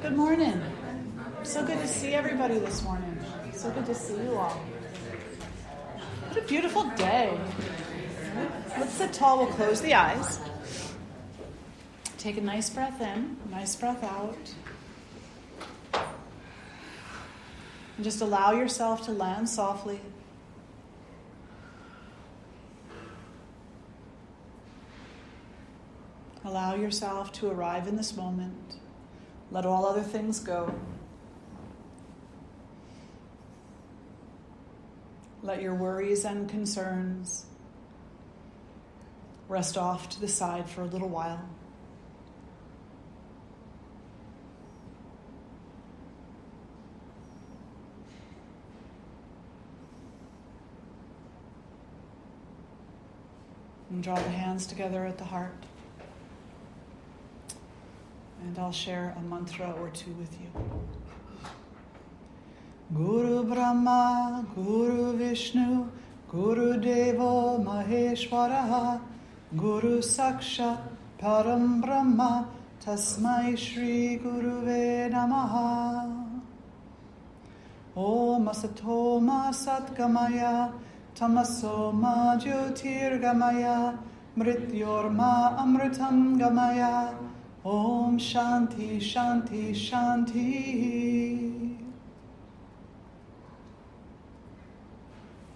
Good morning. So good to see everybody this morning. So good to see you all. What a beautiful day. Let's sit tall. We'll close the eyes. Take a nice breath in, nice breath out. And just allow yourself to land softly. Allow yourself to arrive in this moment. Let all other things go. Let your worries and concerns rest off to the side for a little while. And draw the hands together at the heart. And I'll share a mantra or two with you. Guru Brahma, Guru Vishnu, Guru Devo Maheshwaraha, Guru Sakshat Param Brahma, Tasmai Shri Guruve Namaha. Om Asatoma Satgamaya, Tamasoma Jyotirgamaya, Mrityorma Amritam Gamaya. Om Shanti Shanti Shanti.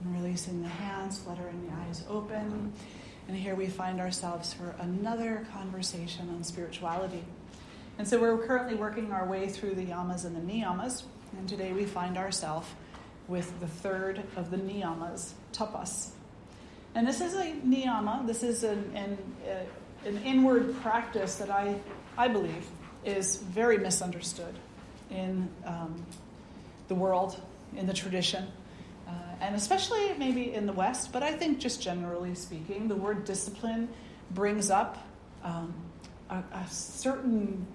And releasing the hands, fluttering the eyes open. And here we find ourselves for another conversation on spirituality. And so we're currently working our way through the yamas and the niyamas. And today we find ourselves with the third of the niyamas, tapas. And this is a niyama. This is an inward practice that I believe is very misunderstood in the world, in the tradition, and especially maybe in the West, but I think just generally speaking, the word discipline brings up a certain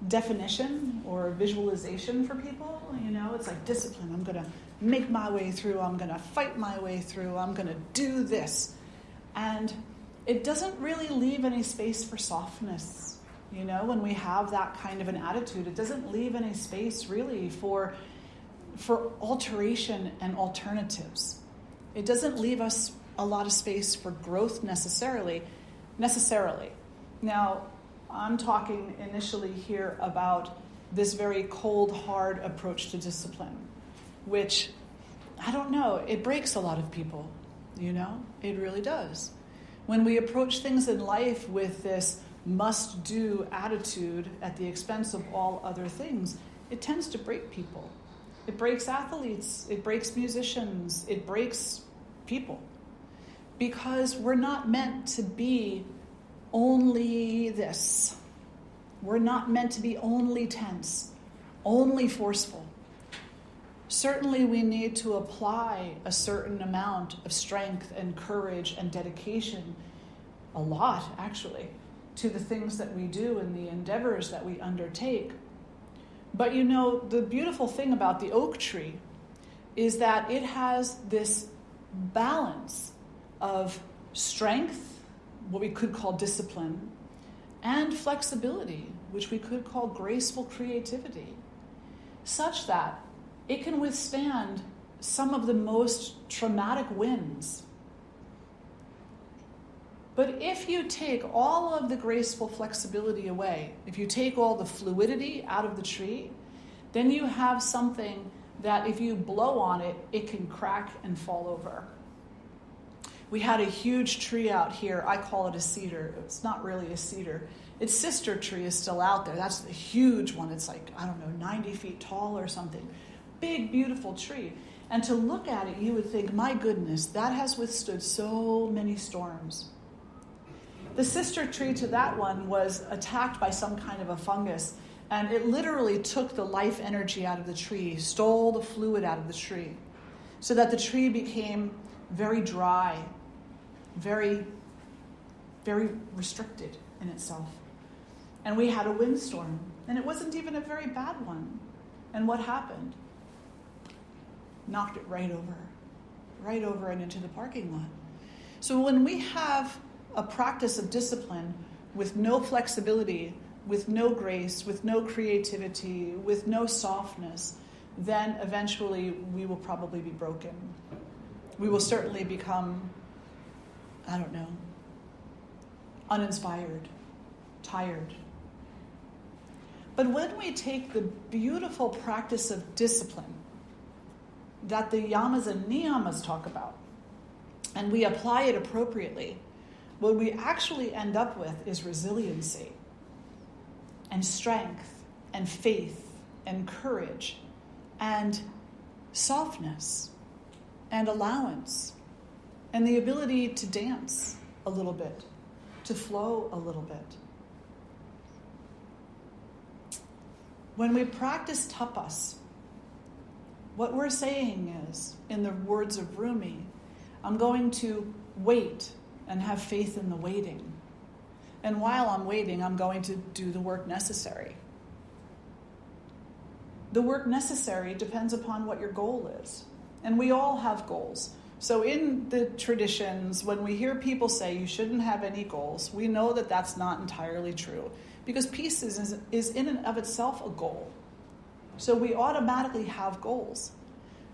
definition or visualization for people. You know, it's like discipline. I'm going to make my way through. I'm going to fight my way through. I'm going to do this. And it doesn't really leave any space for softness. You know, when we have that kind of an attitude, it doesn't leave any space really for alteration and alternatives. It doesn't leave us a lot of space for growth necessarily. Now, I'm talking initially here about this very cold, hard approach to discipline, which, I don't know, it breaks a lot of people, you know? It really does. When we approach things in life with this must-do attitude at the expense of all other things, it tends to break people. It breaks athletes, it breaks musicians, it breaks people. Because we're not meant to be only this. We're not meant to be only tense, only forceful. Certainly we need to apply a certain amount of strength and courage and dedication, a lot actually, to the things that we do and the endeavors that we undertake. But you know, the beautiful thing about the oak tree is that it has this balance of strength, what we could call discipline, and flexibility, which we could call graceful creativity, such that it can withstand some of the most traumatic winds. But if you take all of the graceful flexibility away, if you take all the fluidity out of the tree, then you have something that if you blow on it, it can crack and fall over. We had a huge tree out here. I call it a cedar. It's not really a cedar. Its sister tree is still out there. That's the huge one. It's like, 90 feet tall or something. Big, beautiful tree. And to look at it, you would think, my goodness, that has withstood so many storms. The sister tree to that one was attacked by some kind of a fungus, and it literally took the life energy out of the tree, stole the fluid out of the tree, so that the tree became very dry, very, very restricted in itself. And we had a windstorm, and it wasn't even a very bad one. And what happened? Knocked it right over and into the parking lot. So when we have a practice of discipline, with no flexibility, with no grace, with no creativity, with no softness, then eventually we will probably be broken. We will certainly become, uninspired, tired. But when we take the beautiful practice of discipline that the yamas and niyamas talk about, and we apply it appropriately, what we actually end up with is resiliency and strength and faith and courage and softness and allowance and the ability to dance a little bit, to flow a little bit. When we practice tapas, what we're saying is, in the words of Rumi, I'm going to wait and have faith in the waiting. And while I'm waiting, I'm going to do the work necessary. The work necessary depends upon what your goal is. And we all have goals. So in the traditions, when we hear people say you shouldn't have any goals, we know that that's not entirely true. Because peace is in and of itself a goal. So we automatically have goals.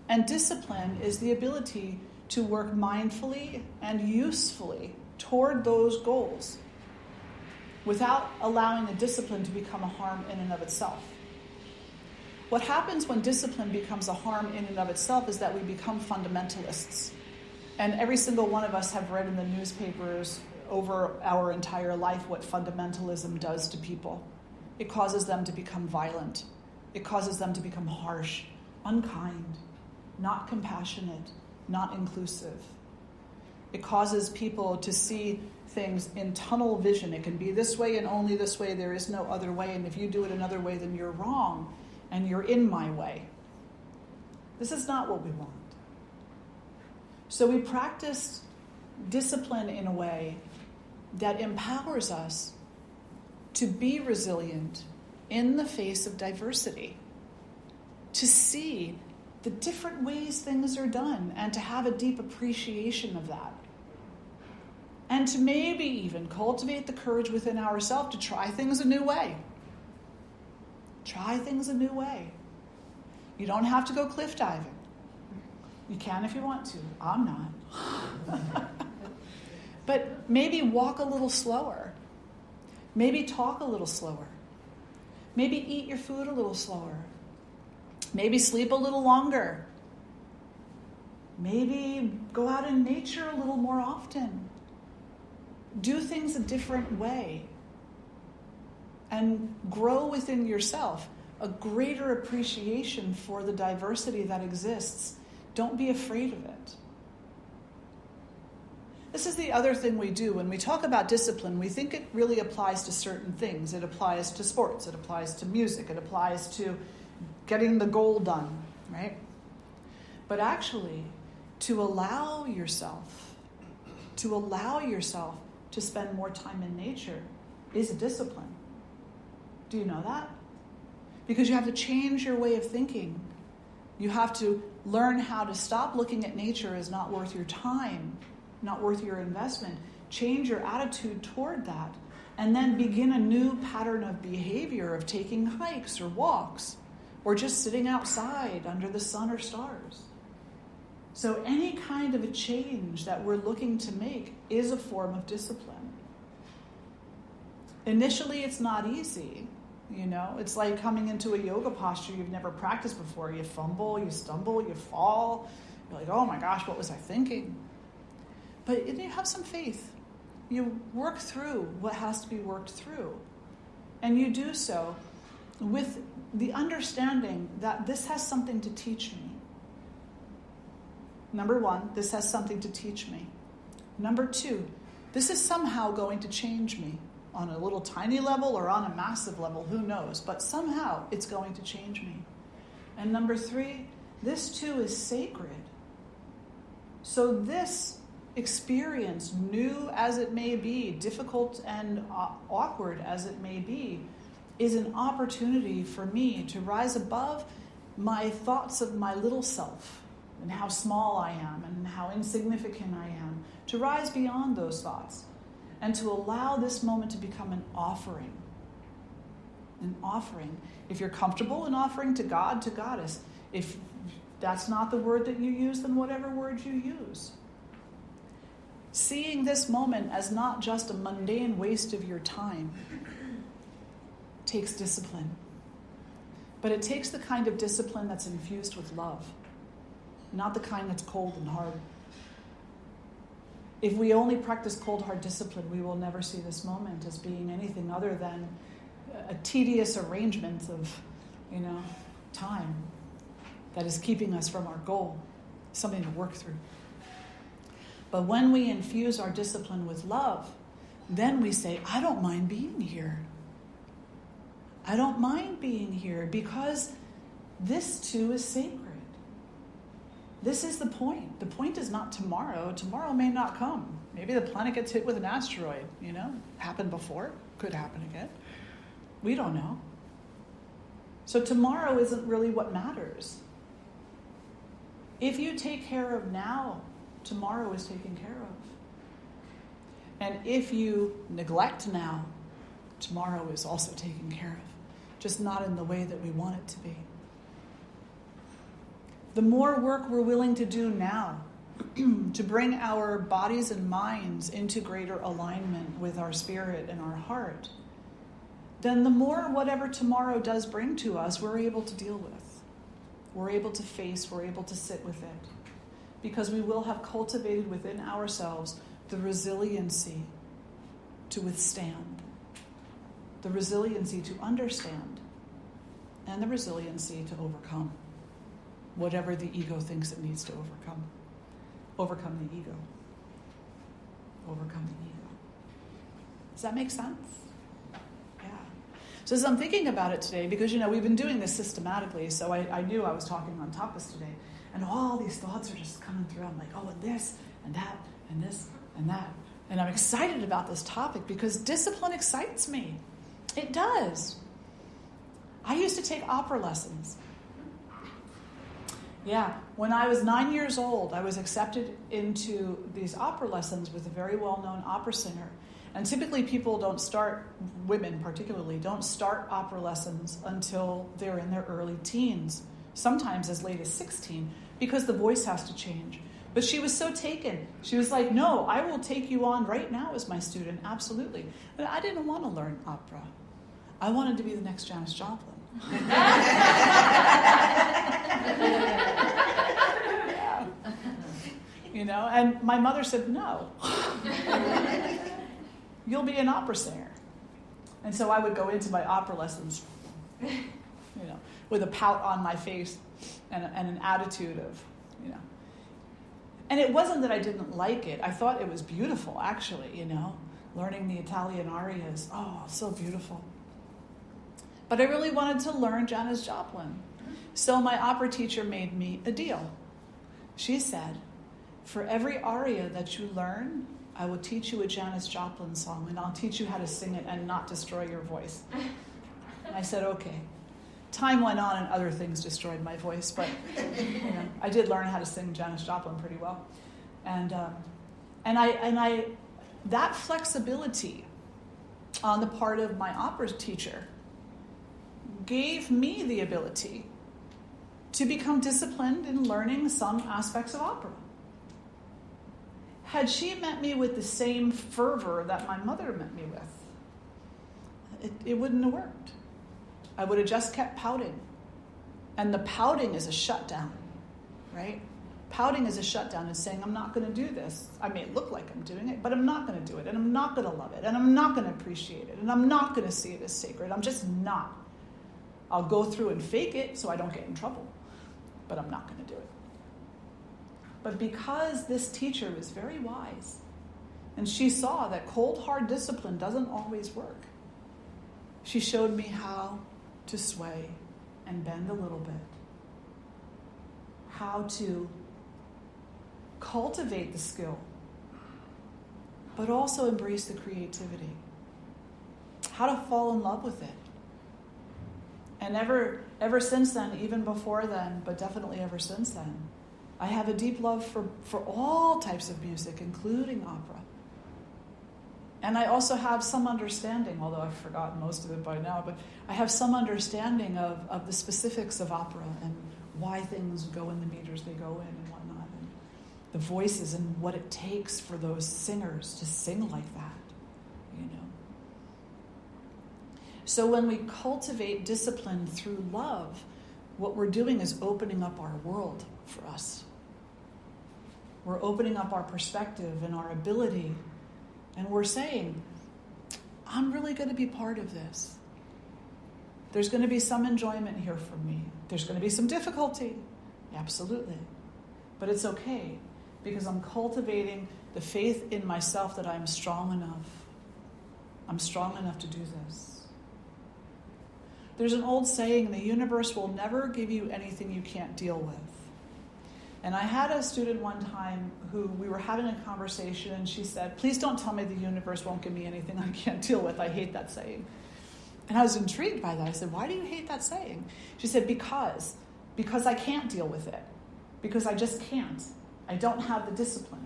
And discipline is the ability to work mindfully and usefully toward those goals without allowing the discipline to become a harm in and of itself. What happens when discipline becomes a harm in and of itself is that we become fundamentalists. And every single one of us have read in the newspapers over our entire life what fundamentalism does to people. It causes them to become violent. It causes them to become harsh, unkind, not compassionate, not inclusive. It causes people to see things in tunnel vision. It can be this way and only this way. There is no other way. And if you do it another way, then you're wrong and you're in my way. This is not what we want. So we practice discipline in a way that empowers us to be resilient in the face of diversity, to see the different ways things are done and to have a deep appreciation of that. And to maybe even cultivate the courage within ourselves to try things a new way. Try things a new way. You don't have to go cliff diving. You can if you want to. I'm not. But maybe walk a little slower. Maybe talk a little slower. Maybe eat your food a little slower. Maybe sleep a little longer. Maybe go out in nature a little more often. Do things a different way. And grow within yourself a greater appreciation for the diversity that exists. Don't be afraid of it. This is the other thing we do. When we talk about discipline, we think it really applies to certain things. It applies to sports. It applies to music. It applies to getting the goal done, right? But actually, to allow yourself to spend more time in nature is a discipline. Do you know that? Because you have to change your way of thinking. You have to learn how to stop looking at nature as not worth your time, not worth your investment. Change your attitude toward that, and then begin a new pattern of behavior of taking hikes or walks, or just sitting outside under the sun or stars. So any kind of a change that we're looking to make is a form of discipline. Initially, it's not easy. It's like coming into a yoga posture you've never practiced before. You fumble, you stumble, you fall. You're like, oh my gosh, what was I thinking? But you have some faith. You work through what has to be worked through. And you do so with the understanding that this has something to teach me. Number one, this has something to teach me. Number two, this is somehow going to change me on a little tiny level or on a massive level, who knows? But somehow it's going to change me. And number three, this too is sacred. So this experience, new as it may be, difficult and awkward as it may be, is an opportunity for me to rise above my thoughts of my little self and how small I am and how insignificant I am, to rise beyond those thoughts and to allow this moment to become an offering. An offering. If you're comfortable in offering to God, to Goddess, if that's not the word that you use, then whatever word you use. Seeing this moment as not just a mundane waste of your time takes discipline. But it takes the kind of discipline that's infused with love, not the kind that's cold and hard. If we only practice cold, hard discipline, we will never see this moment as being anything other than a tedious arrangement of, time that is keeping us from our goal, something to work through. But when we infuse our discipline with love, then we say, I don't mind being here. I don't mind being here because this too is sacred. This is the point. The point is not tomorrow. Tomorrow may not come. Maybe the planet gets hit with an asteroid, Happened before, could happen again. We don't know. So tomorrow isn't really what matters. If you take care of now, tomorrow is taken care of. And if you neglect now, tomorrow is also taken care of, just not in the way that we want it to be. The more work we're willing to do now to bring our bodies and minds into greater alignment with our spirit and our heart, then the more whatever tomorrow does bring to us, we're able to deal with. We're able to face, we're able to sit with it. Because we will have cultivated within ourselves the resiliency to withstand, the resiliency to understand, and the resiliency to overcome whatever the ego thinks it needs to overcome. Overcome the ego. Overcome the ego. Does that make sense? Yeah. So as I'm thinking about it today, because, we've been doing this systematically, so I knew I was talking on Tapas today, and all these thoughts are just coming through. I'm like, oh, and this, and that, and this, and that. And I'm excited about this topic because discipline excites me. It does. I used to take opera lessons. Yeah, when I was 9 years old, I was accepted into these opera lessons with a very well-known opera singer. And typically people don't start, women particularly, don't start opera lessons until they're in their early teens, sometimes as late as 16, because the voice has to change. But she was so taken. She was like, no, I will take you on right now as my student, absolutely. But I didn't want to learn opera. I wanted to be the next Janis Joplin. Yeah. And my mother said, no. You'll be an opera singer. And so I would go into my opera lessons, with a pout on my face and an attitude of, And it wasn't that I didn't like it. I thought it was beautiful, actually, learning the Italian arias. Oh, so beautiful. But I really wanted to learn Janis Joplin. So my opera teacher made me a deal. She said, for every aria that you learn, I will teach you a Janis Joplin song, and I'll teach you how to sing it and not destroy your voice. And I said, okay. Time went on and other things destroyed my voice, but I did learn how to sing Janis Joplin pretty well. And I that flexibility on the part of my opera teacher gave me the ability to become disciplined in learning some aspects of opera. Had she met me with the same fervor that my mother met me with, it wouldn't have worked. I would have just kept pouting. And the pouting is a shutdown, right? Pouting is a shutdown and saying, I'm not going to do this. I may look like I'm doing it, but I'm not going to do it. And I'm not going to love it. And I'm not going to appreciate it. And I'm not going to see it as sacred. I'm just not. I'll go through and fake it so I don't get in trouble. But I'm not going to do it. But because this teacher was very wise, and she saw that cold, hard discipline doesn't always work, she showed me how to sway and bend a little bit, how to cultivate the skill, but also embrace the creativity, how to fall in love with it. And ever since then, even before then, but definitely ever since then, I have a deep love for all types of music, including opera. And I also have some understanding, although I've forgotten most of it by now, but I have some understanding of the specifics of opera and why things go in the meters they go in and whatnot, and the voices and what it takes for those singers to sing like that, you know. So when we cultivate discipline through love, what we're doing is opening up our world for us. We're opening up our perspective and our ability, and we're saying, I'm really going to be part of this. There's going to be some enjoyment here for me. There's going to be some difficulty. Absolutely. But it's okay, because I'm cultivating the faith in myself that I'm strong enough. I'm strong enough to do this. There's an old saying, the universe will never give you anything you can't deal with. And I had a student one time who we were having a conversation, and she said, please don't tell me the universe won't give me anything I can't deal with. I hate that saying. And I was intrigued by that. I said, why do you hate that saying? She said, because I can't deal with it. Because I just can't. I don't have the discipline.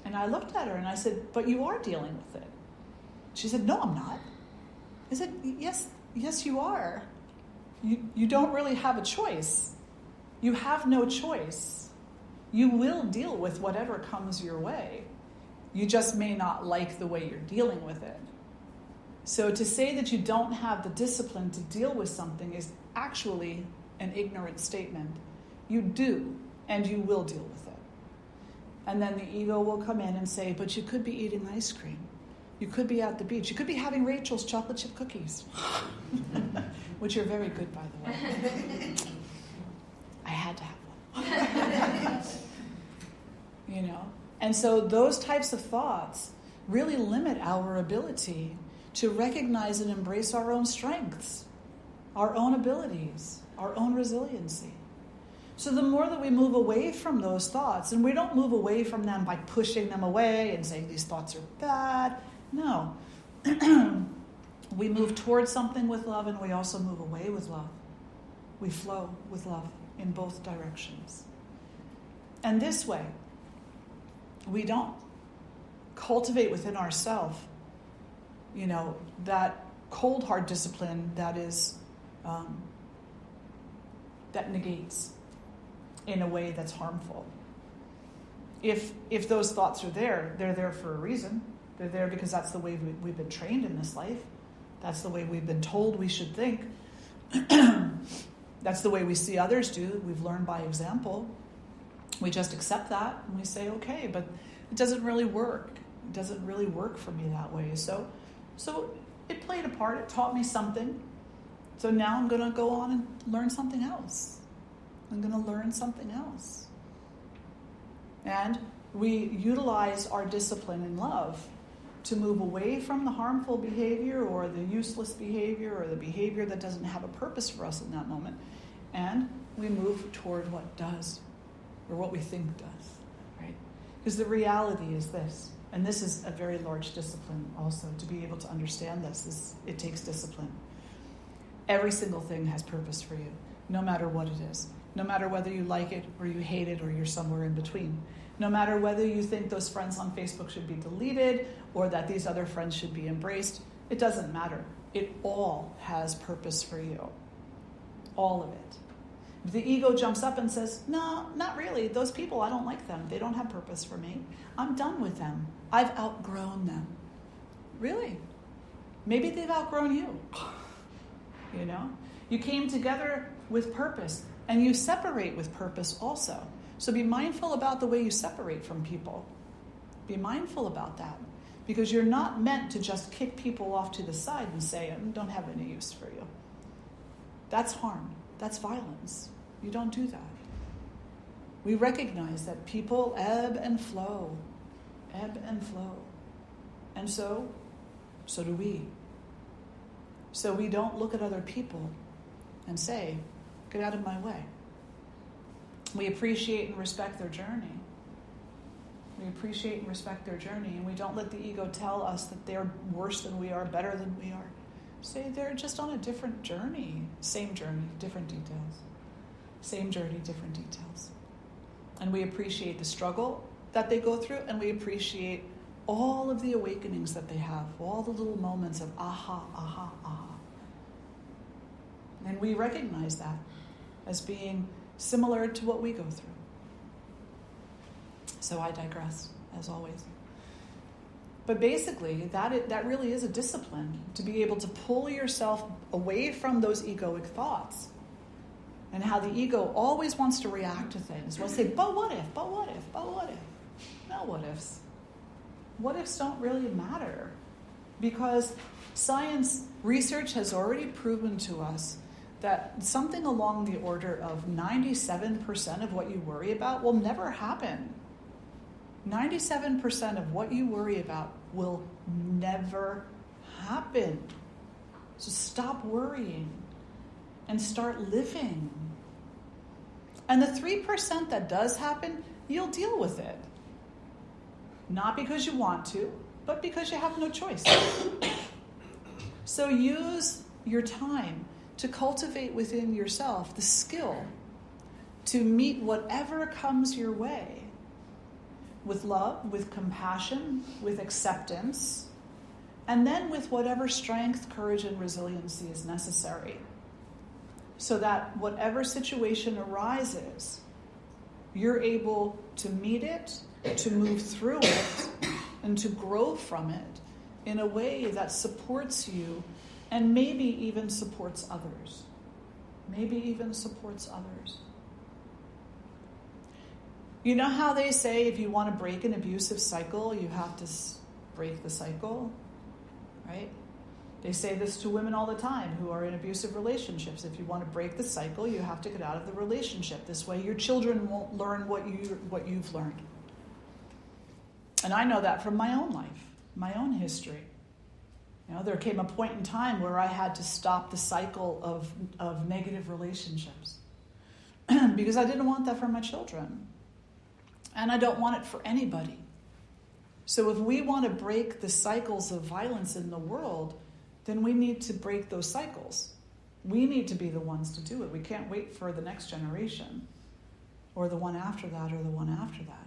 And I looked at her and I said, but you are dealing with it. She said, no, I'm not. I said, yes, you are. You don't really have a choice. You have no choice. You will deal with whatever comes your way. You just may not like the way you're dealing with it. So to say that you don't have the discipline to deal with something is actually an ignorant statement. You do, and you will deal with it. And then the ego will come in and say, but you could be eating ice cream. You could be at the beach. You could be having Rachel's chocolate chip cookies, which are very good, by the way. I had to have one. You know? And so those types of thoughts really limit our ability to recognize and embrace our own strengths, our own abilities, our own resiliency. So the more that we move away from those thoughts, and we don't move away from them by pushing them away and saying these thoughts are bad. No. We move towards something with love, and we also move away with love. We flow with love in both directions. And this way, we don't cultivate within ourselves, you know, that cold, hard discipline that is, that negates in a way that's harmful. If those thoughts are there, they're there for a reason. They're there because that's the way we've been trained in this life. That's the way we've been told we should think. That's the way we see others do. We've learned by example. We just accept that and we say, okay, but it doesn't really work. It doesn't really work for me that way. So it played a part. It taught me something. So now I'm going to go on and learn something else. I'm going to learn something else. And we utilize our discipline in love to move away from the harmful behavior or the useless behavior or the behavior that doesn't have a purpose for us in that moment. And we move toward what does, or what we think does, right? Because the reality is this, and this is a very large discipline also, to be able to understand this. It takes discipline. Every single thing has purpose for you, no matter what it is. No matter whether you like it or you hate it or you're somewhere in between. No matter whether you think those friends on Facebook should be deleted or that these other friends should be embraced, it doesn't matter. It all has purpose for you. All of it. If the ego jumps up and says, no, not really. Those people, I don't like them. They don't have purpose for me. I'm done with them. I've outgrown them. Really? Maybe they've outgrown you. You know? You came together with purpose, and you separate with purpose also. So be mindful about the way you separate from people. Be mindful about that. Because you're not meant to just kick people off to the side and say, I don't have any use for you. That's harm. That's violence. You don't do that. We recognize that people ebb and flow. Ebb and flow. And so do we. So we don't look at other people and say, get out of my way. We appreciate and respect their journey. We appreciate and respect their journey, and we don't let the ego tell us that they're worse than we are, better than we are. Say they're just on a different journey. Same journey, different details. Same journey, different details. And we appreciate the struggle that they go through, and we appreciate all of the awakenings that they have, all the little moments of aha, aha, aha. And we recognize that as being similar to what we go through. So I digress, as always. But basically, that really is a discipline, to be able to pull yourself away from those egoic thoughts. And how the ego always wants to react to things. We'll say, but what if, but what if, but what if? No what ifs. What ifs don't really matter. Because science research has already proven to us that something along the order of 97% of what you worry about will never happen. 97% of what you worry about will never happen. So stop worrying and start living. And the 3% that does happen, you'll deal with it. Not because you want to, but because you have no choice. So use your time to cultivate within yourself the skill to meet whatever comes your way with love, with compassion, with acceptance, and then with whatever strength, courage, and resiliency is necessary. So that whatever situation arises, you're able to meet it, to move through it, and to grow from it in a way that supports you and maybe even supports others. Maybe even supports others. You know how they say if you want to break an abusive cycle, you have to break the cycle, right? They say this to women all the time who are in abusive relationships. If you want to break the cycle, you have to get out of the relationship. This way your children won't learn what you've learned. And I know that from my own life, my own history. You know, there came a point in time where I had to stop the cycle of negative relationships because I didn't want that for my children. And I don't want it for anybody. So if we want to break the cycles of violence in the world, then we need to break those cycles. We need to be the ones to do it. We can't wait for the next generation or the one after that or the one after that.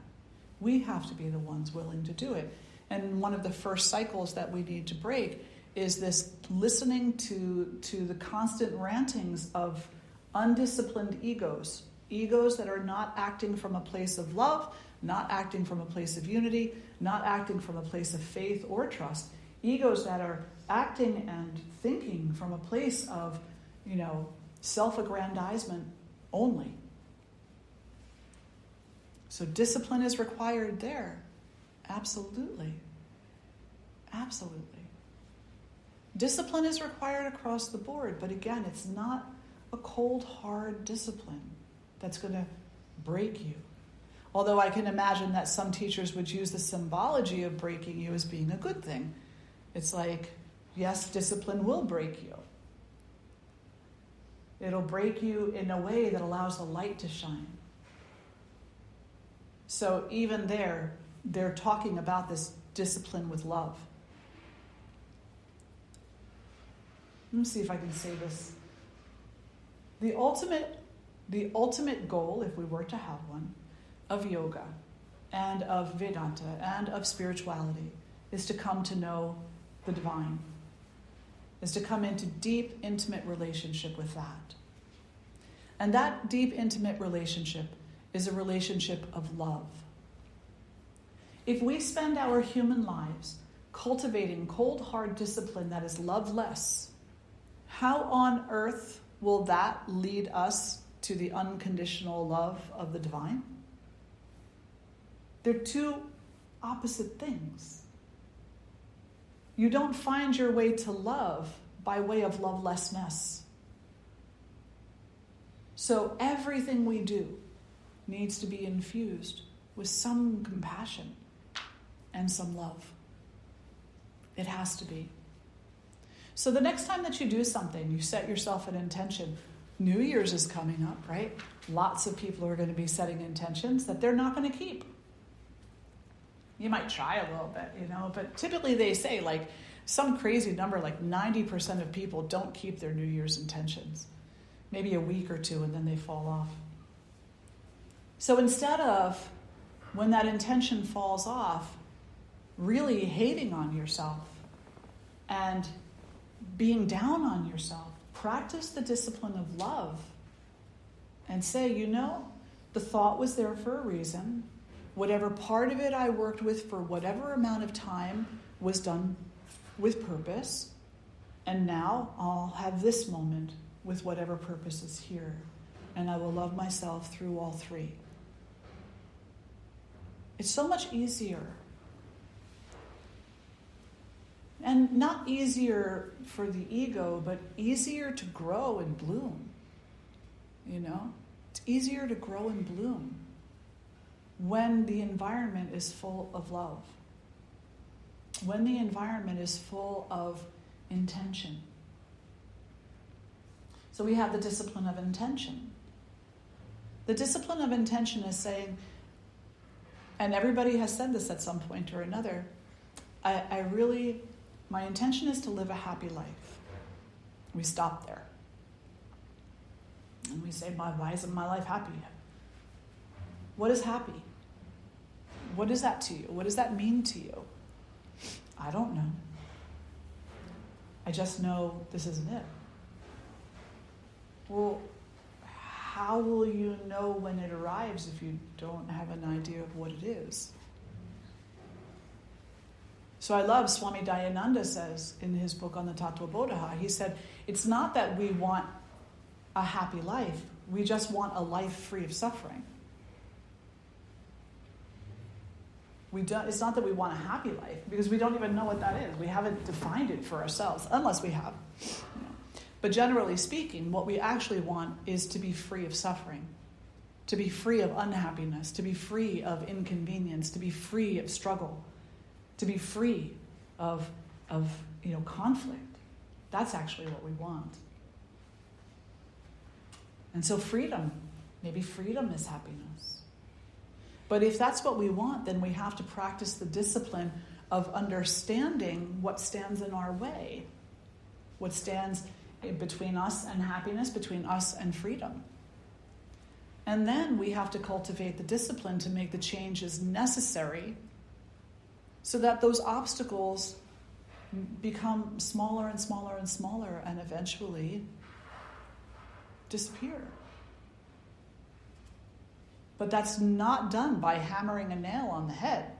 We have to be the ones willing to do it. And one of the first cycles that we need to break is this listening to the constant rantings of undisciplined egos. Egos that are not acting from a place of love, not acting from a place of unity, not acting from a place of faith or trust. Egos that are acting and thinking from a place of, self-aggrandizement only. So discipline is required there. Absolutely. Absolutely. Discipline is required across the board, but again, it's not a cold, hard discipline that's going to break you. Although I can imagine that some teachers would use the symbology of breaking you as being a good thing. It's like, yes, discipline will break you. It'll break you in a way that allows the light to shine. So even there, they're talking about this discipline with love. Let me see if I can say this. The ultimate goal, if we were to have one, of yoga and of Vedanta and of spirituality is to come to know the divine, is to come into deep, intimate relationship with that. And that deep, intimate relationship is a relationship of love. If we spend our human lives cultivating cold, hard discipline that is loveless, how on earth will that lead us to the unconditional love of the divine? They're two opposite things. You don't find your way to love by way of lovelessness. So everything we do needs to be infused with some compassion and some love. It has to be. So the next time that you do something, you set yourself an intention. New Year's is coming up, right? Lots of people are going to be setting intentions that they're not going to keep. You might try a little bit, but typically they say like some crazy number, like 90% of people don't keep their New Year's intentions. Maybe a week or two and then they fall off. So instead of, when that intention falls off, really hating on yourself and being down on yourself, practice the discipline of love and say, the thought was there for a reason. Whatever part of it I worked with for whatever amount of time was done with purpose. And now I'll have this moment with whatever purpose is here. And I will love myself through all three. It's so much easier. And not easier for the ego, but easier to grow and bloom. It's easier to grow and bloom when the environment is full of love. When the environment is full of intention. So we have the discipline of intention. The discipline of intention is saying, and everybody has said this at some point or another, my intention is to live a happy life. We stop there. And we say, why isn't my life happy yet? What is happy? What is that to you? What does that mean to you? I don't know. I just know this isn't it. Well, how will you know when it arrives if you don't have an idea of what it is? So I love Swami Dayananda says in his book on the Tattva Bodha, he said, it's not that we want a happy life, we just want a life free of suffering. It's not that we want a happy life, because we don't even know what that is. We haven't defined it for ourselves, unless we have. But generally speaking, what we actually want is to be free of suffering, to be free of unhappiness, to be free of inconvenience, to be free of struggle, to be free of conflict. That's actually what we want. And so maybe freedom is happiness. But if that's what we want, then we have to practice the discipline of understanding what stands in our way, what stands between us and happiness, between us and freedom. And then we have to cultivate the discipline to make the changes necessary so that those obstacles become smaller and smaller and smaller and eventually disappear. But that's not done by hammering a nail on the head,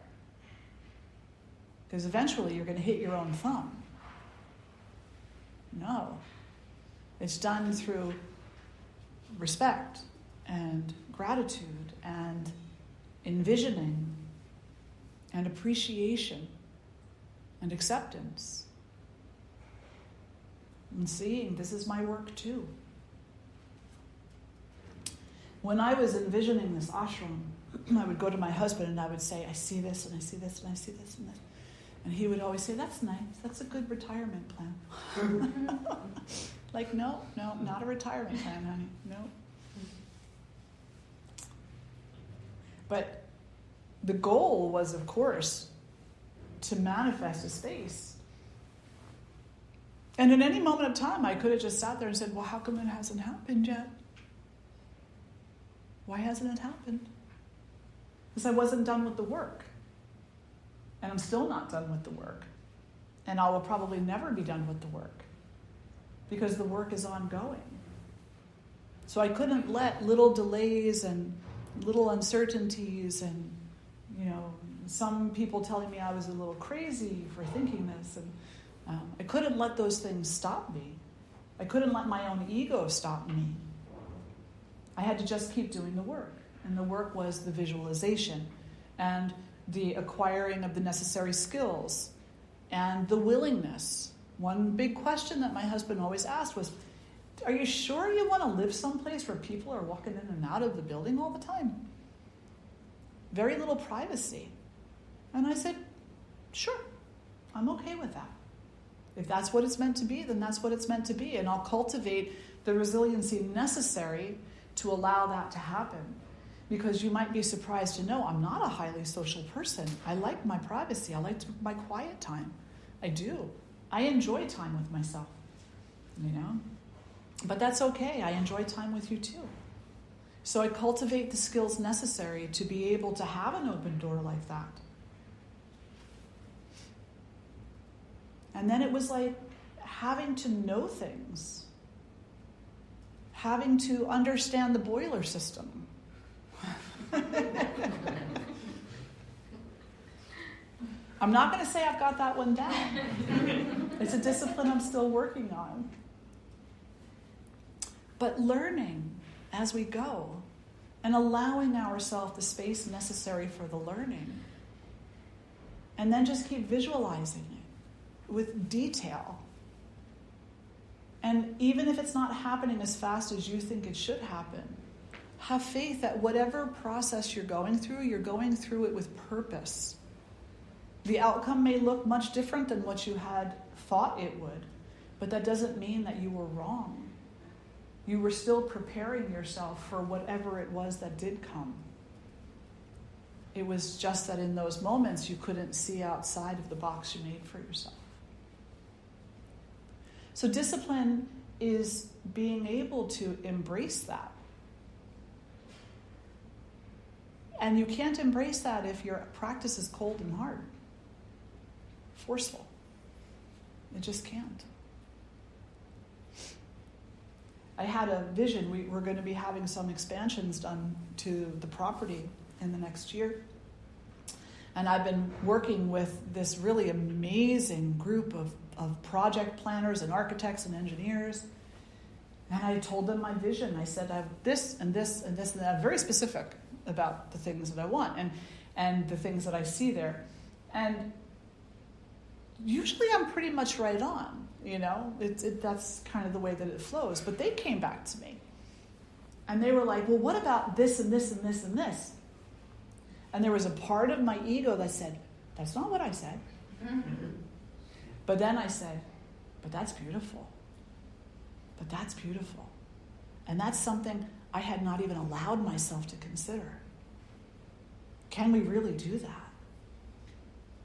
because eventually you're going to hit your own thumb. No. It's done through respect and gratitude and envisioning and appreciation and acceptance. And seeing this is my work too. When I was envisioning this ashram, I would go to my husband and I would say, I see this and I see this and I see this and this. And he would always say, that's nice. That's a good retirement plan. Like, no, not a retirement plan, honey. No. But the goal was, of course, to manifest a space. And at any moment of time, I could have just sat there and said, well, how come it hasn't happened yet? Why hasn't it happened? Because I wasn't done with the work. And I'm still not done with the work. And I will probably never be done with the work, because the work is ongoing. So I couldn't let little delays and little uncertainties and, some people telling me I was a little crazy for thinking this. And I couldn't let those things stop me. I couldn't let my own ego stop me. I had to just keep doing the work. And the work was the visualization and the acquiring of the necessary skills and the willingness. One big question that my husband always asked was, are you sure you want to live someplace where people are walking in and out of the building all the time? Very little privacy. And I said, sure, I'm okay with that. If that's what it's meant to be, then that's what it's meant to be. And I'll cultivate the resiliency necessary to allow that to happen. Because you might be surprised to know I'm not a highly social person. I like my privacy. I like my quiet time. I do. I enjoy time with myself, But that's okay. I enjoy time with you too. So I cultivate the skills necessary to be able to have an open door like that. And then it was like having to know things, having to understand the boiler system. I'm not going to say I've got that one down. It's a discipline I'm still working on. But learning as we go and allowing ourselves the space necessary for the learning. And then just keep visualizing it with detail. And even if it's not happening as fast as you think it should happen, have faith that whatever process you're going through it with purpose. The outcome may look much different than what you had thought it would, but that doesn't mean that you were wrong. You were still preparing yourself for whatever it was that did come. It was just that in those moments you couldn't see outside of the box you made for yourself. So discipline is being able to embrace that. And you can't embrace that if your practice is cold and hard, forceful. It just can't. I had a vision. We were going to be having some expansions done to the property in the next year. And I've been working with this really amazing group of project planners and architects and engineers. And I told them my vision. I said, I have this and this and this and that. I'm very specific about the things that I want and the things that I see there. And usually I'm pretty much right on, you know. That's kind of the way that it flows. But they came back to me. And they were like, well, what about this and this and this and this? And there was a part of my ego that said, that's not what I said. But then I said, but that's beautiful. But that's beautiful. And that's something I had not even allowed myself to consider. Can we really do that?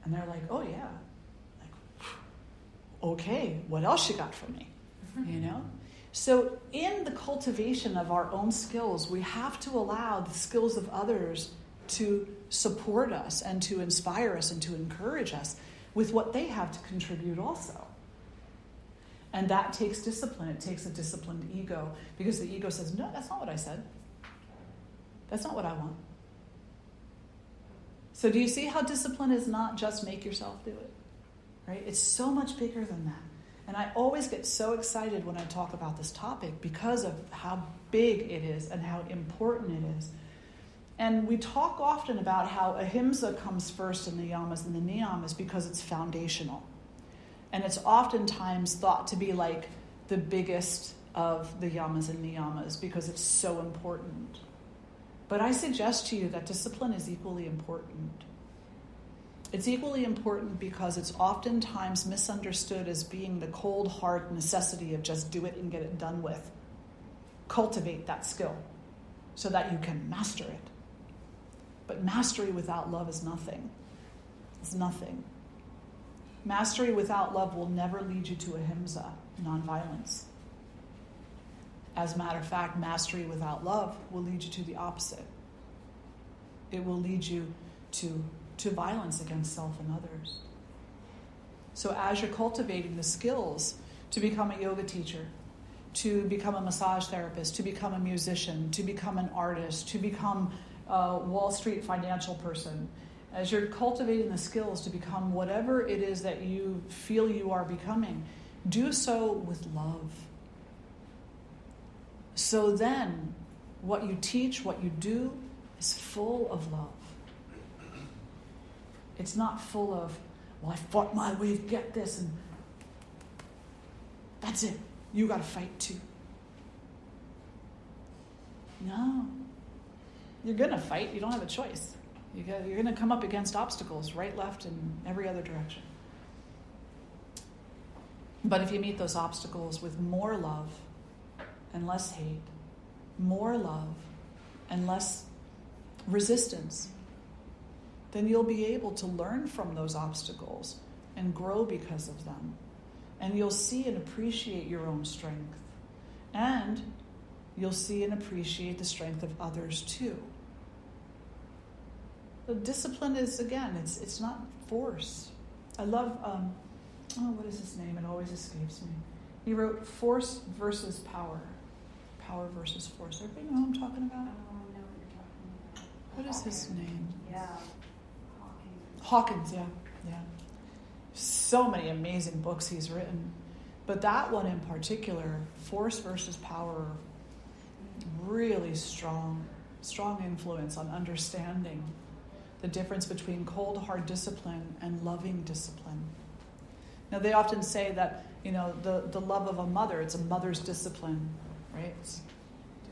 And they're like, oh yeah. Like, okay, what else you got for me? You know? So in the cultivation of our own skills, we have to allow the skills of others to support us and to inspire us and to encourage us with what they have to contribute also. And that takes discipline. It takes a disciplined ego, because the ego says, no, that's not what I said. That's not what I want. So do you see how discipline is not just make yourself do it? Right? It's so much bigger than that. And I always get so excited when I talk about this topic because of how big it is and how important it is. And we talk often about how ahimsa comes first in the yamas and the niyamas because it's foundational. And it's oftentimes thought to be like the biggest of the yamas and niyamas because it's so important. But I suggest to you that discipline is equally important. It's equally important because it's oftentimes misunderstood as being the cold, hard necessity of just do it and get it done with. Cultivate that skill so that you can master it. But mastery without love is nothing. It's nothing. Mastery without love will never lead you to ahimsa, nonviolence. As a matter of fact, mastery without love will lead you to the opposite. It will lead you to violence against self and others. So as you're cultivating the skills to become a yoga teacher, to become a massage therapist, to become a musician, to become an artist, to become a Wall Street financial person, as you're cultivating the skills to become whatever it is that you feel you are becoming, do so with love. So then, what you teach, what you do, is full of love. It's not full of, well, I fought my way to get this, and that's it. You got to fight too. No. You're going to fight. You don't have a choice. You're going to come up against obstacles, right, left, and every other direction. But if you meet those obstacles with more love and less hate, more love and less resistance, then you'll be able to learn from those obstacles and grow because of them. And you'll see and appreciate your own strength. And you'll see and appreciate the strength of others too. The discipline is, again, it's not force. I love what is his name? It always escapes me. He wrote Force versus Power. Power versus Force. Everybody know who I'm talking about? Oh, I know what you're talking about. What is his name? Yeah. Hawkins, yeah. So many amazing books he's written. But that one in particular, Force versus Power, really strong influence on understanding the difference between cold, hard discipline and loving discipline. Now, they often say that, the love of a mother, it's a mother's discipline, right? It's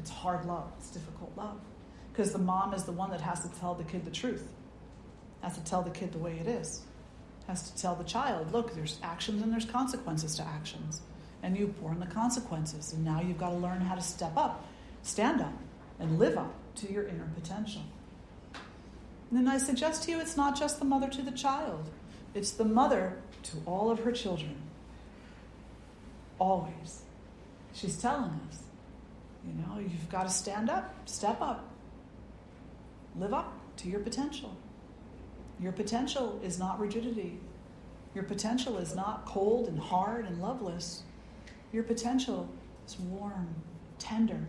hard love. It's difficult love. Because the mom is the one that has to tell the kid the truth. Has to tell the kid the way it is. Has to tell the child, look, there's actions and there's consequences to actions. And you've borne the consequences. And now you've got to learn how to step up, stand up, and live up to your inner potential. And then I suggest to you, it's not just the mother to the child. It's the mother to all of her children. Always. She's telling us, you've got to stand up, step up, live up to your potential. Your potential is not rigidity. Your potential is not cold and hard and loveless. Your potential is warm, tender,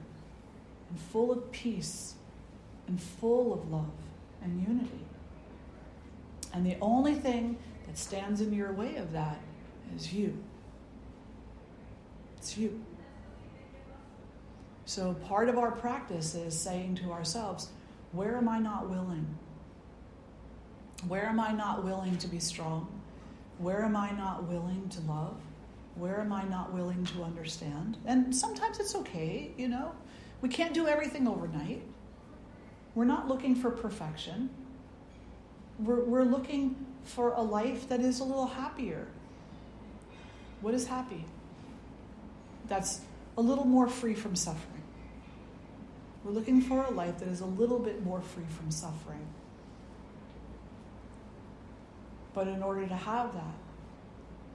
and full of peace, and full of love and unity. And the only thing that stands in your way of that is you. It's you. So part of our practice is saying to ourselves, where am I not willing? Where am I not willing to be strong? Where am I not willing to love? Where am I not willing to understand? And sometimes it's okay, We can't do everything overnight. We're not looking for perfection. We're looking for a life that is a little happier. What is happy? That's a little more free from suffering. We're looking for a life that is a little bit more free from suffering. But in order to have that,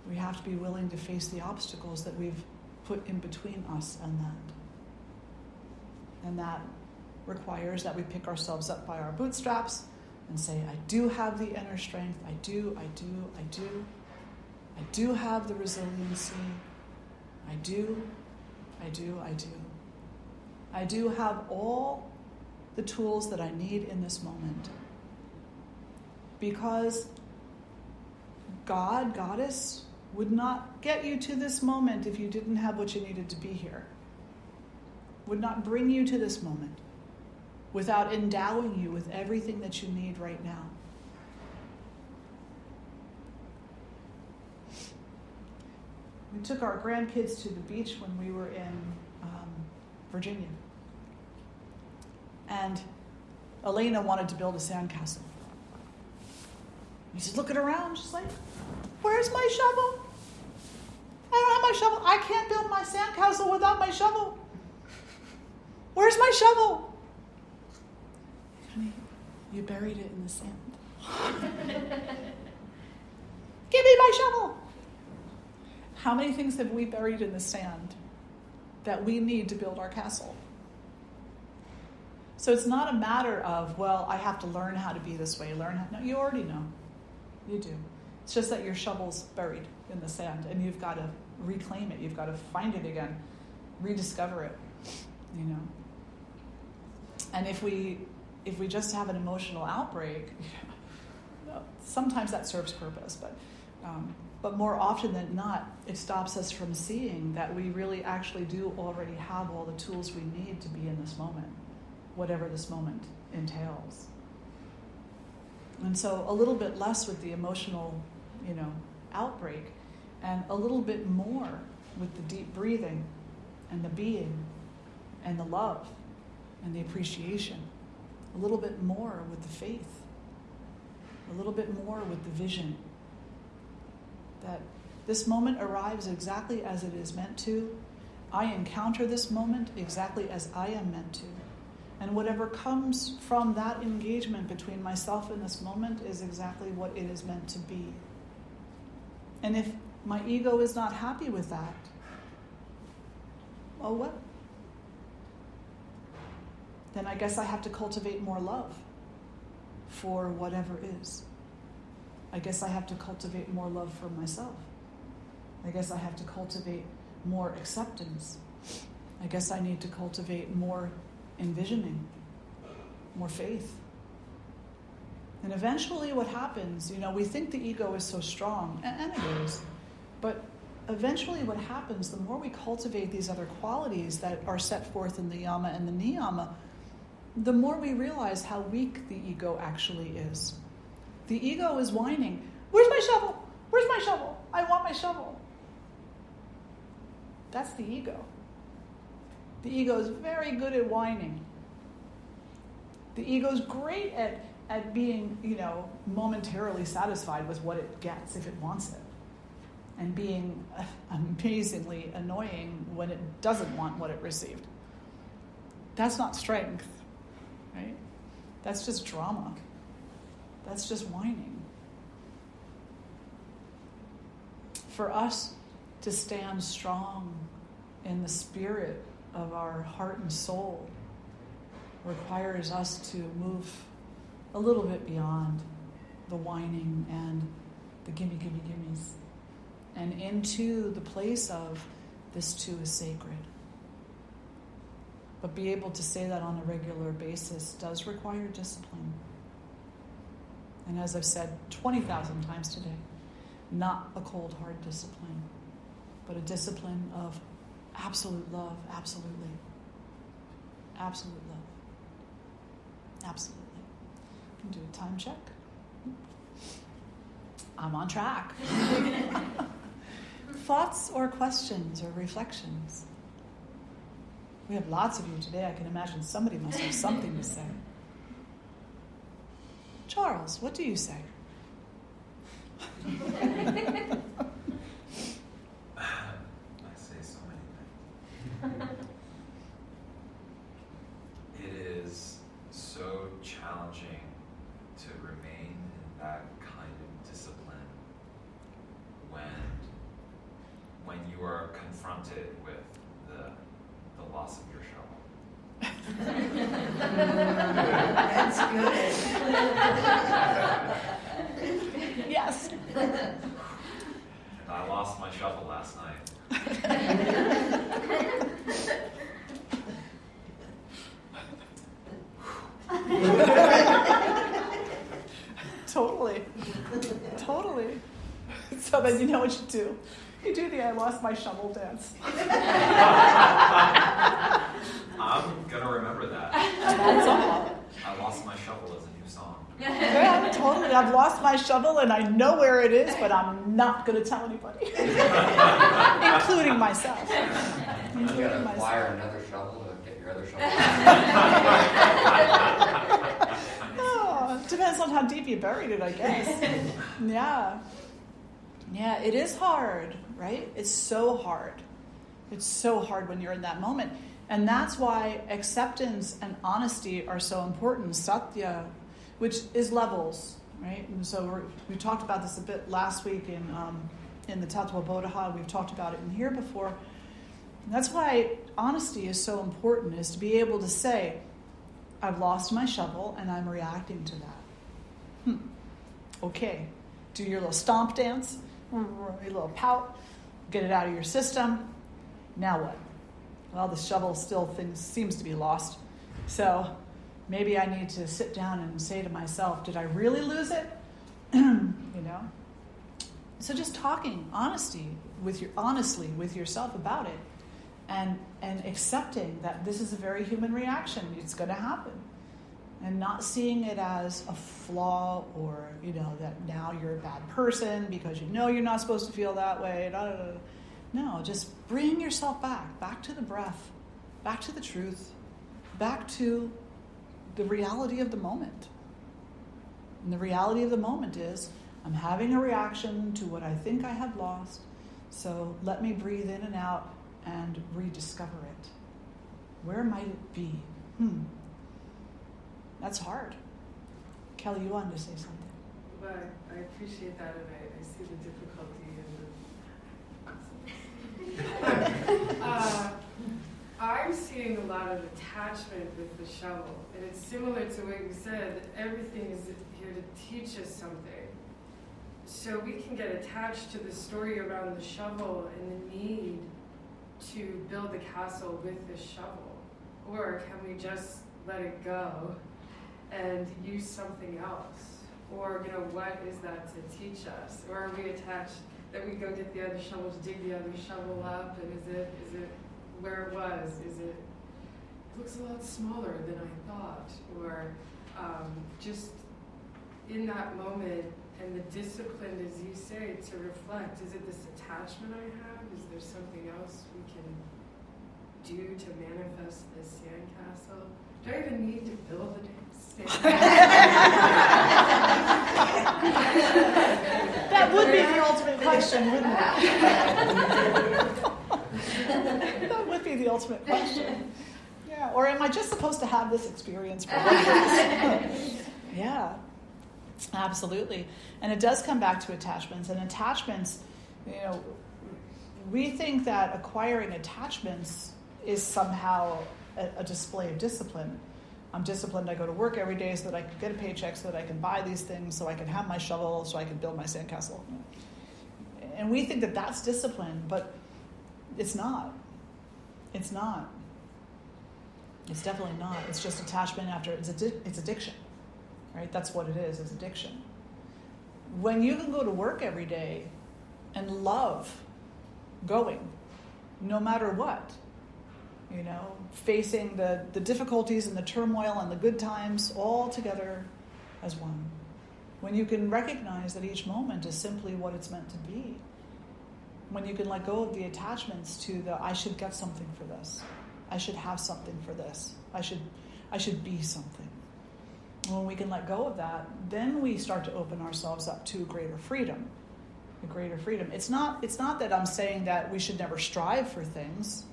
we have to be willing to face the obstacles that we've put in between us and that. And that requires that we pick ourselves up by our bootstraps and say, I do have the inner strength. I do have the resiliency. I do have all the tools that I need in this moment. Because God, Goddess, would not get you to this moment if you didn't have what you needed to be here. Would not bring you to this moment without endowing you with everything that you need right now. We took our grandkids to the beach when we were in Virginia. And Elena wanted to build a sandcastle. He said, looking around, she's like, where's my shovel? I don't have my shovel. I can't build my sandcastle without my shovel. Where's my shovel? Honey, you buried it in the sand. Give me my shovel. How many things have we buried in the sand that we need to build our castle? So it's not a matter of, well, I have to learn how to be this way. No, you already know. You do. It's just that your shovel's buried in the sand and you've got to reclaim it. You've got to find it again, rediscover it, And if we just have an emotional outbreak, sometimes that serves purpose, but more often than not, it stops us from seeing that we really actually do already have all the tools we need to be in this moment, whatever this moment entails. And so a little bit less with the emotional, outbreak, and a little bit more with the deep breathing and the being and the love and the appreciation. A little bit more with the faith. A little bit more with the vision. That this moment arrives exactly as it is meant to. I encounter this moment exactly as I am meant to. And whatever comes from that engagement between myself and this moment is exactly what it is meant to be. And if my ego is not happy with that, oh well. Then I guess I have to cultivate more love for whatever is. I guess I have to cultivate more love for myself. I guess I have to cultivate more acceptance. I guess I need to cultivate more envisioning, more faith. And eventually what happens, we think the ego is so strong, and it is, but eventually what happens, the more we cultivate these other qualities that are set forth in the yama and the niyama, the more we realize how weak the ego actually is. The ego is whining, "Where's my shovel? Where's my shovel? I want my shovel." That's the ego. The ego is very good at whining. The ego is great at being, momentarily satisfied with what it gets if it wants it. And being amazingly annoying when it doesn't want what it received. That's not strength, right? That's just drama. That's just whining. For us to stand strong in the spirit of our heart and soul requires us to move a little bit beyond the whining and the gimme, gimme, gimmes, and into the place of this too is sacred. But be able to say that on a regular basis does require discipline. And as I've said 20,000 times today, not a cold, hard discipline, but a discipline of absolute love, absolutely. Absolute love. Absolutely. Do a time check. I'm on track. Thoughts or questions or reflections? We have lots of you today. I can imagine somebody must have something to say. Charles, what do you say? I say so many things. It is so challenging to remain in that kind of discipline when you are confronted with the loss of your shovel. That's good. Yes. And I lost my shovel last night. Totally. So then you know what you do. You do the I lost my shovel dance. I'm going to remember that. That's all. I lost my shovel is a new song. Yeah, totally. I've lost my shovel and I know where it is, but I'm not going to tell anybody. Including myself. You gotta acquire another shovel to get your other shovel. Oh, depends on how deep you buried it, I guess. Yeah, it is hard, right? It's so hard. It's so hard when you're in that moment. And that's why acceptance and honesty are so important. Satya, which is levels, right? And so we talked about this a bit last week in the Tattva Bodha. We've talked about it in here before. And that's why honesty is so important, is to be able to say, I've lost my shovel and I'm reacting to that. Okay. Do your little stomp dance, your little pout, get it out of your system. Now what? Well, the shovel still seems to be lost. So maybe I need to sit down and say to myself, did I really lose it? So just talking honestly with yourself about it and accepting that this is a very human reaction. It's going to happen. And not seeing it as a flaw or, that now you're a bad person because you're not supposed to feel that way. No, just bring yourself back to the breath, back to the truth, back to the reality of the moment. And the reality of the moment is, I'm having a reaction to what I think I have lost, so let me breathe in and out and rediscover it. Where might it be? That's hard. Kelly, you wanted to say something. Well, I appreciate that, and I see the difficulty in the... I'm seeing a lot of attachment with the shovel, and it's similar to what you said, that everything is here to teach us something. so we can get attached to the story around the shovel and the need to build the castle with the shovel. Or can we just let it go and use something else? Or, what is that to teach us? Or are we attached that we go get the other shovels, dig the other shovel up, and is it where it was? It looks a lot smaller than I thought. Or just in that moment, and the discipline, as you say, to reflect, is it this attachment I have? Is there something else we can do to manifest this sandcastle? Do I even need to build the sandcastle? That would be the ultimate question, wouldn't it? That would be the ultimate question. Yeah. Or am I just supposed to have this experience for 1 day? Yeah. Absolutely. And it does come back to attachments. And attachments, we think that acquiring attachments is somehow a display of discipline. I'm disciplined. I go to work every day so that I can get a paycheck, so that I can buy these things, so I can have my shovel, so I can build my sandcastle. And we think that that's discipline, but it's not. It's not. It's definitely not. It's just attachment after, it's addiction. Right? That's what it is addiction. When you can go to work every day and love going, no matter what, facing the difficulties and the turmoil and the good times all together as one. When you can recognize that each moment is simply what it's meant to be. When you can let go of the attachments to I should get something for this. I should have something for this. I should be something. When we can let go of that, then we start to open ourselves up to greater freedom. A greater freedom. It's not that I'm saying that we should never strive for things,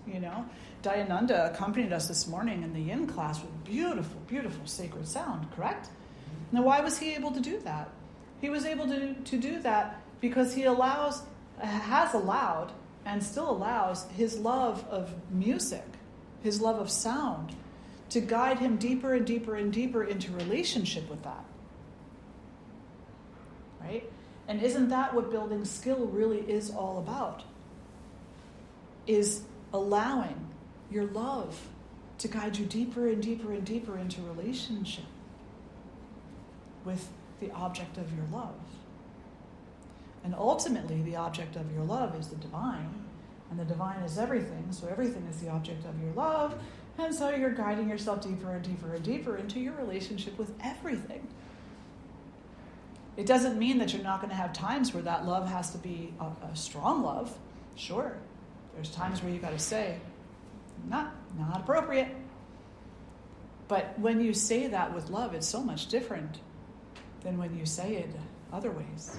Dayananda accompanied us this morning in the yin class with beautiful, beautiful sacred sound, correct? Now, why was he able to do that? He was able to do that because he has allowed, and still allows, his love of music, his love of sound, to guide him deeper and deeper and deeper into relationship with that. Right? And isn't that what building skill really is all about? Is allowing your love to guide you deeper and deeper and deeper into relationship with the object of your love. And ultimately, the object of your love is the divine, and the divine is everything, so everything is the object of your love, and so you're guiding yourself deeper and deeper and deeper into your relationship with everything. It doesn't mean that you're not going to have times where that love has to be a strong love. Sure. There's times where you got to say, not appropriate. But when you say that with love, it's so much different than when you say it other ways.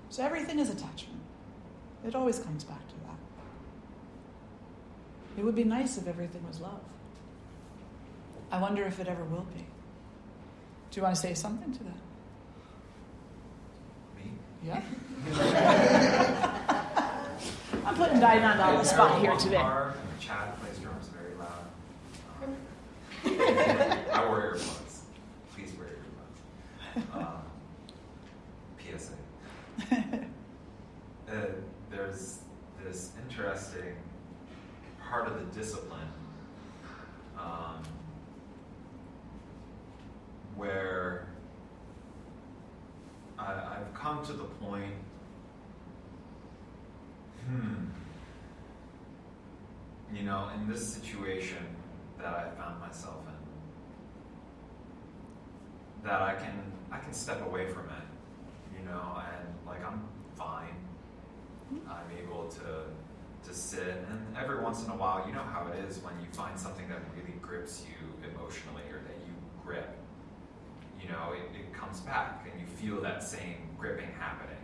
So everything is attachment. It always comes back to that. It would be nice if everything was love. I wonder if it ever will be. Do you want to say something to that? Me? Yeah. I'm putting Dayananda on the spot here today. And the chat plays drums very loud. I wear earbuds. Please wear earbuds. PSA. There's this interesting part of the discipline where I've come to the point, in this situation that I found myself in, that I can step away from it, and I'm fine. I'm able to sit, and every once in a while, you know how it is when you find something that really grips you emotionally or that you grip. It comes back and you feel that same gripping happening,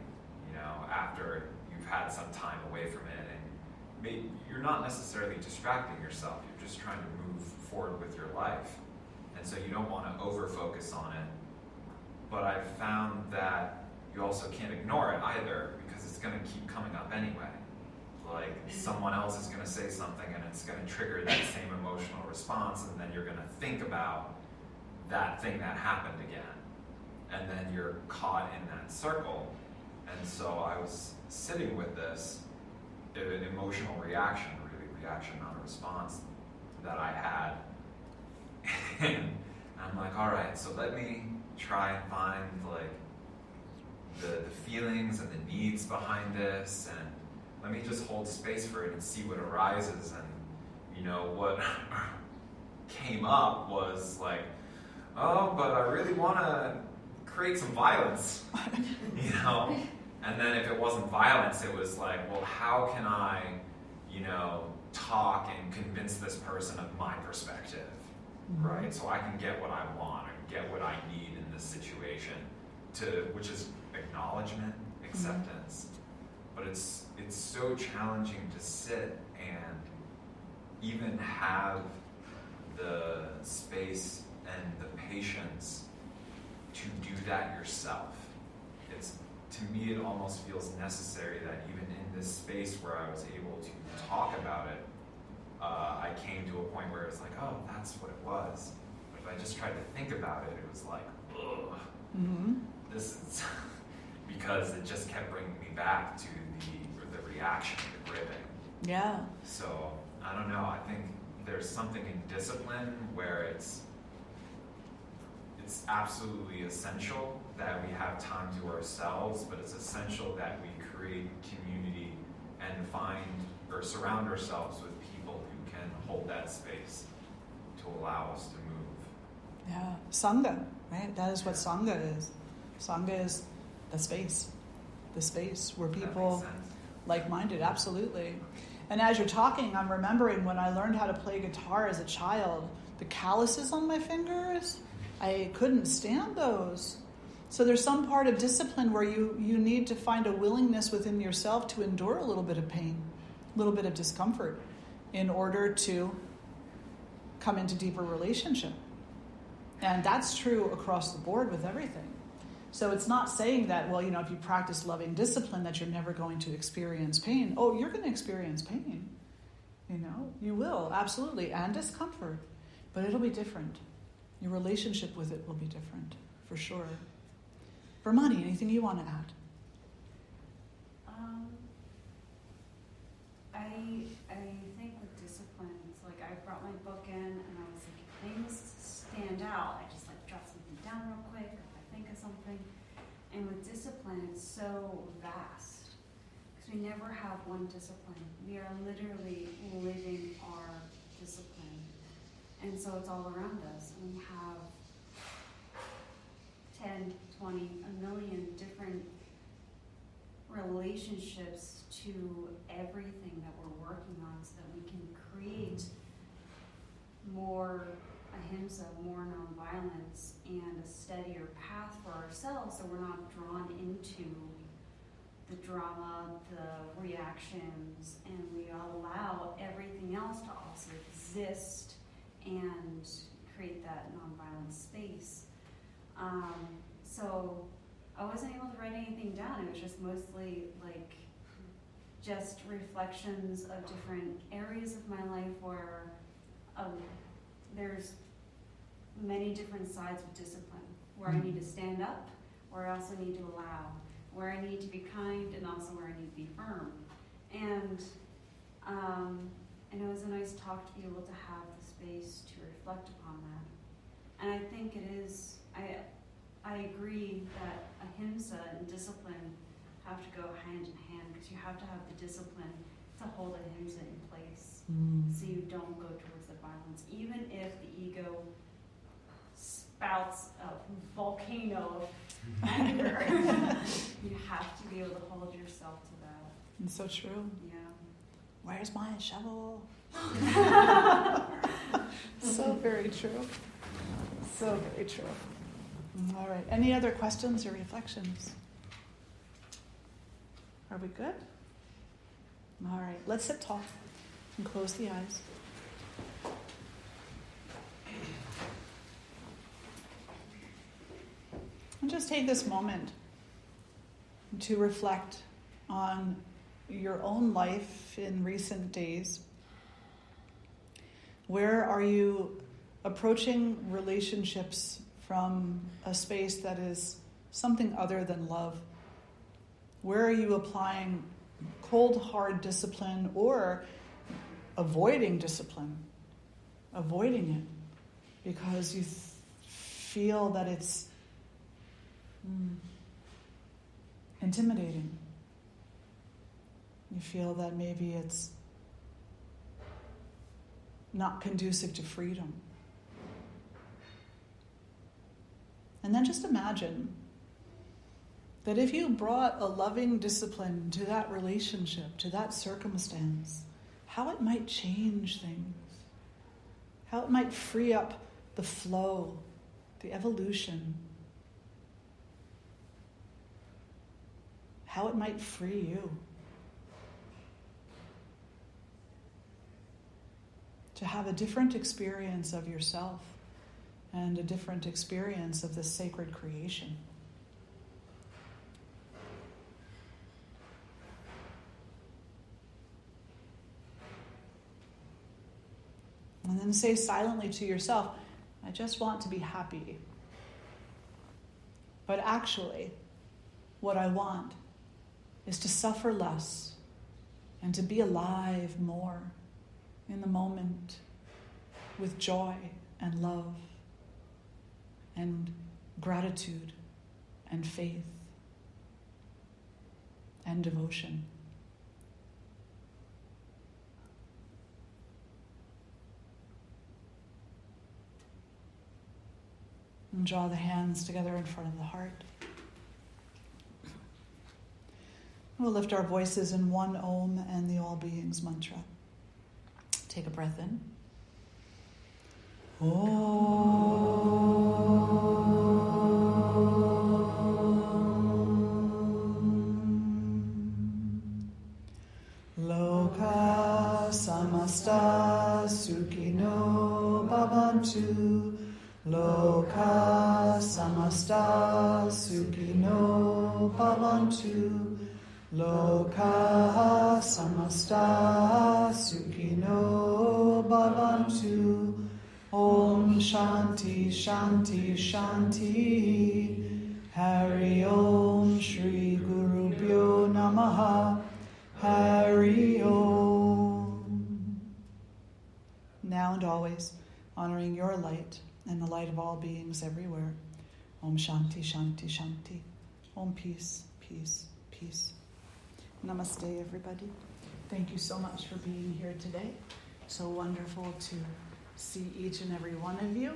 after you've had some time away from it, and maybe you're not necessarily distracting yourself, you're just trying to move forward with your life. And so you don't want to over-focus on it. But I've found that you also can't ignore it either, because it's going to keep coming up anyway. Like someone else is going to say something and it's going to trigger that same emotional response, and then you're going to think about that thing that happened again. And then you're caught in that circle. And so I was sitting with this, an emotional reaction, really reaction, not a response, that I had. And I'm like, all right, so let me try and find like the feelings and the needs behind this, and let me just hold space for it and see what arises. And what came up was like, oh, but I really want to create some violence, And then if it wasn't violence, it was like, well, how can I, talk and convince this person of my perspective, right? So I can get what I want and get what I need in this situation, which is acknowledgement, acceptance. But it's so challenging to sit and even have the space and the patience to do that yourself. To me, it almost feels necessary that even in this space where I was able to talk about it, I came to a point where it's like, oh, that's what it was. But if I just tried to think about it, it was like, ugh. This is because it just kept bringing me back to the reaction, the gripping. Yeah. So I don't know. I think there's something in discipline where it's absolutely essential that we have time to ourselves, but it's essential that we create community and find or surround ourselves with people who can hold that space to allow us to move. Yeah. Sangha, right? That is what Sangha is. Sangha is the space where people like-minded, absolutely. And as you're talking, I'm remembering when I learned how to play guitar as a child, the calluses on my fingers, I couldn't stand those. So there's some part of discipline where you need to find a willingness within yourself to endure a little bit of pain, a little bit of discomfort in order to come into deeper relationship. And that's true across the board with everything. So it's not saying that, well, if you practice loving discipline, that you're never going to experience pain. Oh, you're going to experience pain. You will, absolutely, and discomfort. But it'll be different. Your relationship with it will be different, for sure. Vermani, anything you want to add? I think with discipline, it's like I brought my book in and I was like, if things stand out, I just like jot something down real quick, or if I think of something. And with discipline, it's so vast because we never have one discipline. We are literally living our discipline. And so it's all around us. And we have 10, 20, a million different relationships to everything that we're working on so that we can create more ahimsa, more nonviolence, and a steadier path for ourselves so we're not drawn into the drama, the reactions, and we allow everything else to also exist and create that nonviolent space. So I wasn't able to write anything down. It was just mostly like just reflections of different areas of my life where there's many different sides of discipline, where I need to stand up, where I also need to allow, where I need to be kind, and also where I need to be firm. And it was a nice talk to be able to have the space to reflect upon that. And I think it is, I agree that ahimsa and discipline have to go hand in hand, because you have to have the discipline to hold ahimsa in place, so you don't go towards the violence. Even if the ego spouts a volcano of anger, you have to be able to hold yourself to that. It's so true. Yeah. Where's my shovel? So very true. So very true. All right. Any other questions or reflections? Are we good? All right. Let's sit tall and close the eyes. And just take this moment to reflect on your own life in recent days. Where are you approaching relationships from a space that is something other than love? Where are you applying cold, hard discipline or avoiding discipline? Avoiding it because you feel that it's intimidating. You feel that maybe it's not conducive to freedom. And then just imagine that if you brought a loving discipline to that relationship, to that circumstance, how it might change things, how it might free up the flow, the evolution, how it might free you to have a different experience of yourself and a different experience of this sacred creation. And then say silently to yourself, I just want to be happy. But actually, what I want is to suffer less and to be alive more in the moment with joy and love and gratitude and faith and devotion. And draw the hands together in front of the heart. We'll lift our voices in one Om and the All Beings mantra. Take a breath in. Loka samasta sukhino bhavantu. Loka samasta sukhino bhavantu. Loka samasta sukhino bhavantu. Om Shanti Shanti Shanti. Hari Om Shri Gurubhyo Namaha. Hari Om. Now and always, honoring your light and the light of all beings everywhere. Om Shanti Shanti Shanti. Om peace, peace, peace. Namaste, everybody. Thank you so much for being here today. So wonderful to see each and every one of you.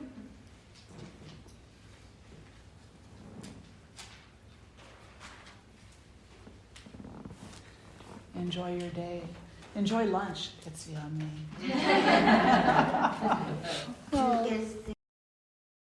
Enjoy your day. Enjoy lunch. It's yummy.